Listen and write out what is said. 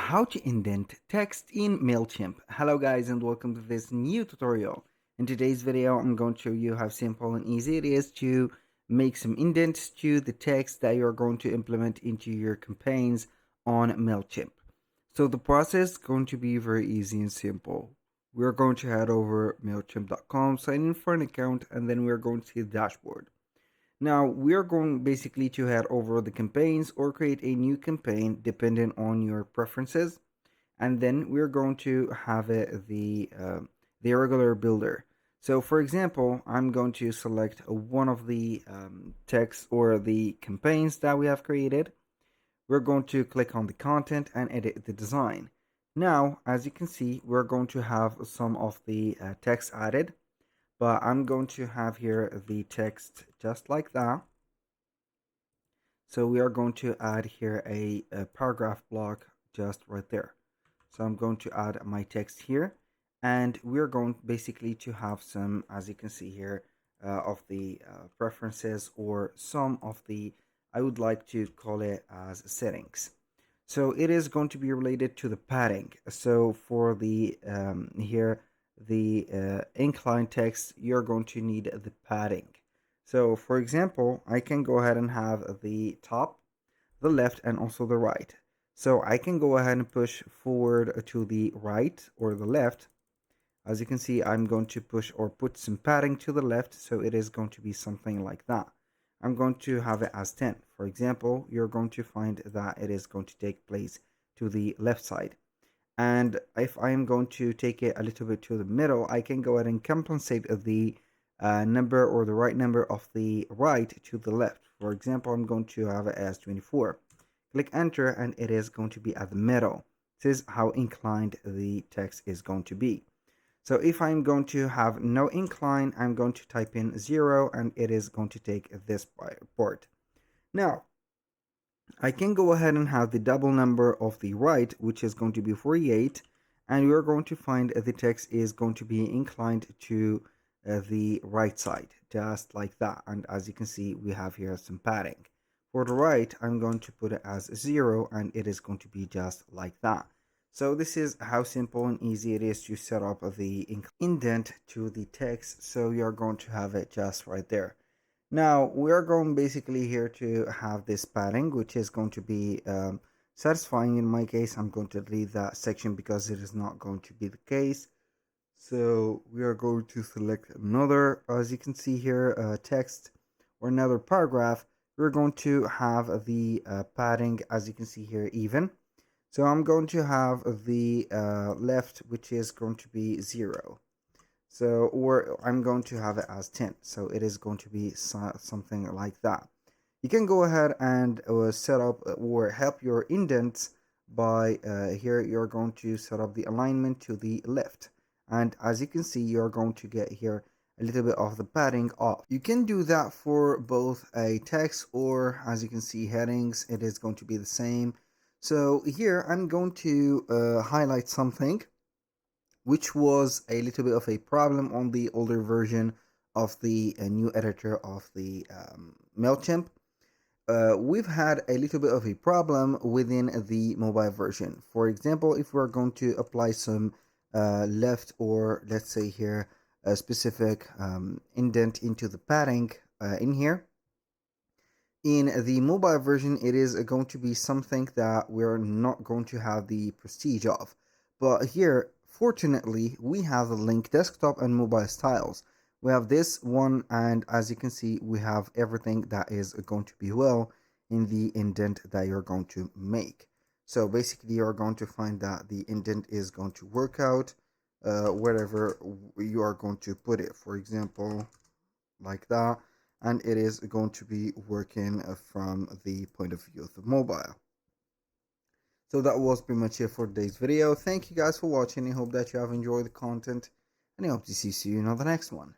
How to indent text in Mailchimp. Hello guys and welcome to this new tutorial. In today's video I'm going to show you how simple and easy it is to make some indents to the text that you're going to implement into your campaigns on Mailchimp. So the process is going to be very easy and simple. We're going to head over mailchimp.com, sign in for an account, and then we're going to see the dashboard. Now we're going basically to head over the campaigns or create a new campaign depending on your preferences, and then we're going to have the regular builder. So for example, I'm going to select one of the texts or the campaigns that we have created. We're going to click on the content and edit the design. Now as you can see, we're going to have some of the text added, but I'm going to have here the text just like that. So we are going to add here a paragraph block just right there. So I'm going to add my text here, and we're going basically to have some, as you can see here, of the preferences or some of the, I would like to call it as settings. So it is going to be related to the padding. So for the here the inclined text, you're going to need the padding. So for example, I can go ahead and have the top, the left, and also the right. So I can go ahead and push forward to the right or the left. As you can see, I'm going to push or put some padding to the left, so it is going to be something like that. I'm going to have it as 10. For example, you're going to find that it is going to take place to the left side. And if I am going to take it a little bit to the middle, I can go ahead and compensate the number or the right number of the right to the left. For example, I'm going to have it as 24. Click enter and it is going to be at the middle. This is how inclined the text is going to be. So if I'm going to have no incline, I'm going to type in 0 and it is going to take this part. Now, I can go ahead and have the double number of the right, which is going to be 48, and we're going to find the text is going to be inclined to the right side, just like that. And as you can see, we have here some padding. For the right, I'm going to put it as 0, and it is going to be just like that. So this is how simple and easy it is to set up the indent to the text. So you're going to have it just right there. Now we're going basically here to have this padding, which is going to be satisfying. In my case, I'm going to delete that section because it is not going to be the case. So we are going to select another, as you can see here, text or another paragraph. We're going to have the padding, as you can see here, even. So I'm going to have the left, which is going to be 0. So, or I'm going to have it as 10. So it is going to be something like that. You can go ahead and set up or help your indents by here you're going to set up the alignment to the left. And as you can see, you're going to get here a little bit of the padding off. You can do that for both a text or, as you can see, headings. It is going to be the same. So here I'm going to highlight something which was a little bit of a problem on the older version of the new editor of the Mailchimp. We've had a little bit of a problem within the mobile version. For example, if we're going to apply some left or let's say here a specific indent into the padding in here, in the mobile version, it is going to be something that we're not going to have the prestige of. But here, fortunately, we have the link desktop and mobile styles. We have this one, and as you can see, we have everything that is going to be well in the indent that you're going to make. So basically, you're going to find that the indent is going to work out wherever you are going to put it. For example, like that. And it is going to be working from the point of view of the mobile. So that was pretty much it for today's video. Thank you guys for watching. I hope that you have enjoyed the content, and I hope to see you in the next one.